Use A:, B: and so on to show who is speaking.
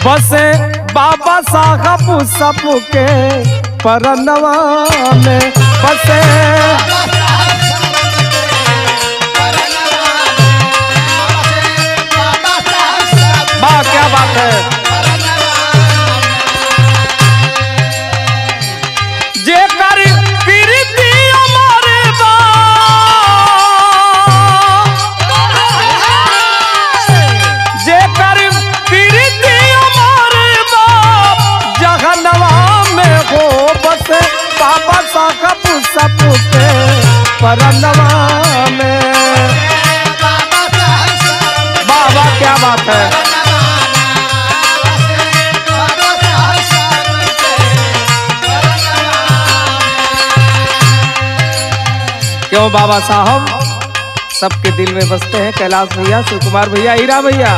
A: बसे बाबा साहब सबके परनवा में बसे। वाह क्या बात है। जेकर कीर्ति हमारे जेकर कीर्ति हमारे बाप जहनवा में हो बसे बाबा साहब सबके परनवा में। बाबा क्या बात है। क्यों बाबा साहब सबके दिल में बसते हैं। कैलाश भैया, शिव कुमार भैया, हीरा भैया।